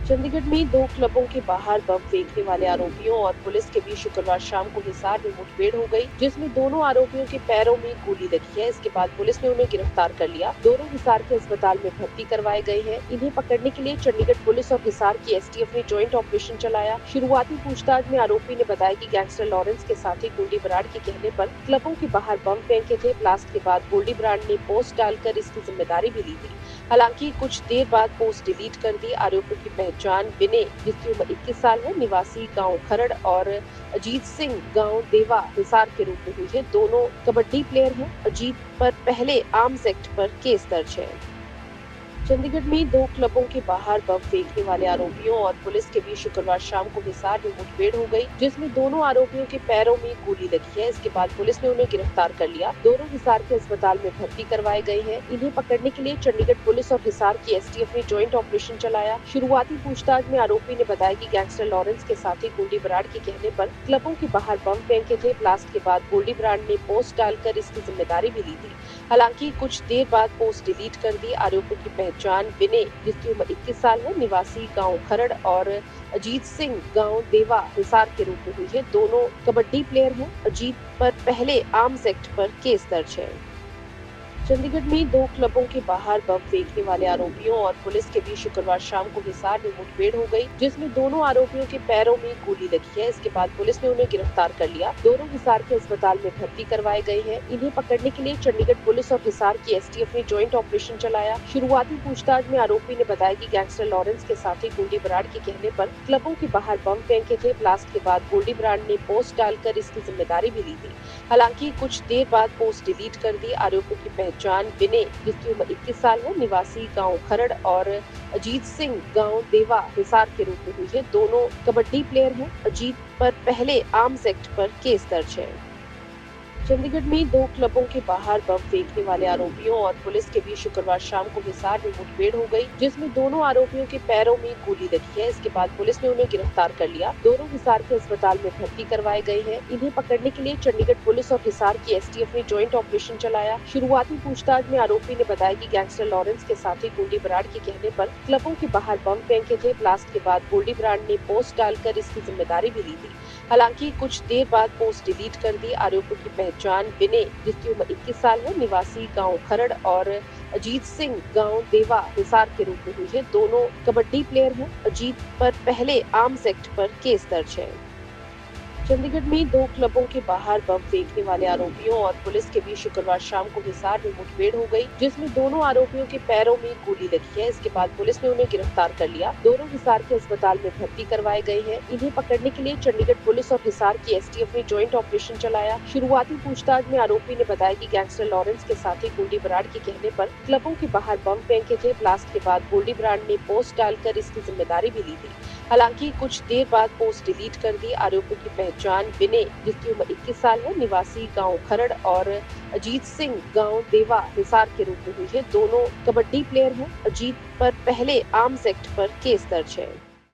चंडीगढ़ में दो क्लबों के बाहर बम फेंकने वाले आरोपियों और पुलिस के बीच शुक्रवार शाम को हिसार में मुठभेड़ हो गई, जिसमें दोनों आरोपियों के पैरों में गोली लगी है। इसके बाद पुलिस ने उन्हें गिरफ्तार कर लिया। दोनों हिसार के अस्पताल में भर्ती करवाए गए हैं। इन्हें पकड़ने के लिए चंडीगढ़ पुलिस और हिसार की एसटीएफ ने ज्वाइंट ऑपरेशन चलाया। शुरुआती पूछताछ में आरोपी ने बताया कि गैंगस्टर लॉरेंस के साथी गोल्डी बराड़ के कहने पर क्लबों के बाहर बम फेंके थे। ब्लास्ट के बाद गोल्डी बराड़ ने पोस्ट डालकर इसकी जिम्मेदारी भी ली थी। हालांकि कुछ देर बाद पोस्ट डिलीट कर दी। आरोपियों की पहचान विनय, जिसकी उम्र 21 साल है, निवासी गांव खरड़, और अजीत सिंह, गांव देवा, हिसार के रूप में हुई है। दोनों कबड्डी प्लेयर हैं। अजीत पर पहले आर्म्स एक्ट पर केस दर्ज है। चंडीगढ़ में दो क्लबों के बाहर बम फेंकने वाले आरोपियों और पुलिस के बीच शुक्रवार शाम को हिसार में मुठभेड़ हो गई, जिसमें दोनों आरोपियों के पैरों में गोली लगी है। इसके बाद पुलिस ने उन्हें गिरफ्तार कर लिया। दोनों हिसार के अस्पताल में भर्ती करवाए गए हैं। इन्हें पकड़ने के लिए चंडीगढ़ पुलिस और हिसार की एसटीएफ ने ज्वाइंट ऑपरेशन चलाया। शुरुआती पूछताछ में आरोपी ने बताया कि गैंगस्टर लॉरेंस के साथी गोल्डी बराड़ के कहने पर क्लबों के बाहर बम फेंके थे। ब्लास्ट के बाद गोल्डी बराड़ ने पोस्ट डालकर इसकी जिम्मेदारी भी ली थी। हालांकि कुछ देर बाद पोस्ट डिलीट कर दी। आरोपियों की पहचान विनय, जिसकी उम्र 21 साल है, निवासी गांव खरड़, और अजीत सिंह, गांव देवा, हिसार के रूप में हुई है। दोनों कबड्डी प्लेयर हैं। अजीत पर पहले आर्म्स एक्ट पर केस दर्ज है। चंडीगढ़ में दो क्लबों के बाहर बम फेंकने वाले आरोपियों और पुलिस के बीच शुक्रवार शाम को हिसार में मुठभेड़ हो गई, जिसमें दोनों आरोपियों के पैरों में गोली लगी है। इसके बाद पुलिस ने उन्हें गिरफ्तार कर लिया। दोनों हिसार के अस्पताल में भर्ती करवाए गए हैं। इन्हें पकड़ने के लिए चंडीगढ़ पुलिस और हिसार की एसटीएफ ने ज्वाइंट ऑपरेशन चलाया। शुरुआती पूछताछ में आरोपी ने बताया कि गैंगस्टर लॉरेंस के साथी गोल्डी बराड़ के कहने पर क्लबों के बाहर बम फेंके थे। ब्लास्ट के बाद गोल्डी बराड़ ने पोस्ट डालकर इसकी जिम्मेदारी भी ली थी। हालांकि कुछ देर बाद पोस्ट डिलीट कर दी। आरोपियों की पहचान विनय, जिसकी उम्र 21 साल है, निवासी गांव खरड़, और अजीत सिंह, गांव देवा, हिसार के रूप में हुई है। दोनों कबड्डी प्लेयर हैं। अजीत पर पहले आर्म्स एक्ट पर केस दर्ज है। चंडीगढ़ में दो क्लबों के बाहर बम फेंकने वाले आरोपियों और पुलिस के बीच शुक्रवार शाम को हिसार में मुठभेड़ हो गई, जिसमें दोनों आरोपियों के पैरों में गोली लगी है। इसके बाद पुलिस ने उन्हें गिरफ्तार कर लिया। दोनों हिसार के अस्पताल में भर्ती करवाए गए हैं। इन्हें पकड़ने के लिए चंडीगढ़ पुलिस और हिसार की एसटीएफ ने ज्वाइंट ऑपरेशन चलाया। शुरुआती पूछताछ में आरोपी ने बताया कि गैंगस्टर लॉरेंस के साथी गोल्डी बराड़ के कहने पर क्लबों के बाहर बम फेंके थे। ब्लास्ट के बाद गोल्डी बराड़ ने पोस्ट डालकर इसकी जिम्मेदारी भी ली थी। हालांकि कुछ देर बाद पोस्ट डिलीट कर दी। आरोपियों की पहचान विनय, जिसकी उम्र 21 साल है, निवासी गांव खरड़, और अजीत सिंह, गांव देवा, हिसार के रूप में हुई है। दोनों कबड्डी प्लेयर हैं। अजीत पर पहले आर्म्स एक्ट पर केस दर्ज है। चंडीगढ़ में दो क्लबों के बाहर बम फेंकने वाले आरोपियों और पुलिस के बीच शुक्रवार शाम को हिसार में मुठभेड़ हो गई, जिसमें दोनों आरोपियों के पैरों में गोली लगी है। इसके बाद पुलिस ने उन्हें गिरफ्तार कर लिया। दोनों हिसार के अस्पताल में भर्ती करवाए गए हैं। इन्हें पकड़ने के लिए चंडीगढ़ पुलिस और हिसार की एसटीएफ ने ज्वाइंट ऑपरेशन चलाया। शुरुआती पूछताछ में आरोपी ने बताया कि गैंगस्टर लॉरेंस के साथी गोल्डी बराड़ के कहने पर क्लबों के बाहर बम फेंके थे। ब्लास्ट के बाद गोल्डी बराड़ ने पोस्ट डालकर इसकी जिम्मेदारी भी ली थी। हालांकि कुछ देर बाद पोस्ट डिलीट कर दी। आरोपियों की पहचान विनय, जिसकी उम्र 21 साल है, निवासी गांव खरड़, और अजीत सिंह, गांव देवा, हिसार के रूप में हुई है। दोनों कबड्डी प्लेयर हैं। अजीत पर पहले आर्म्स एक्ट पर केस दर्ज है।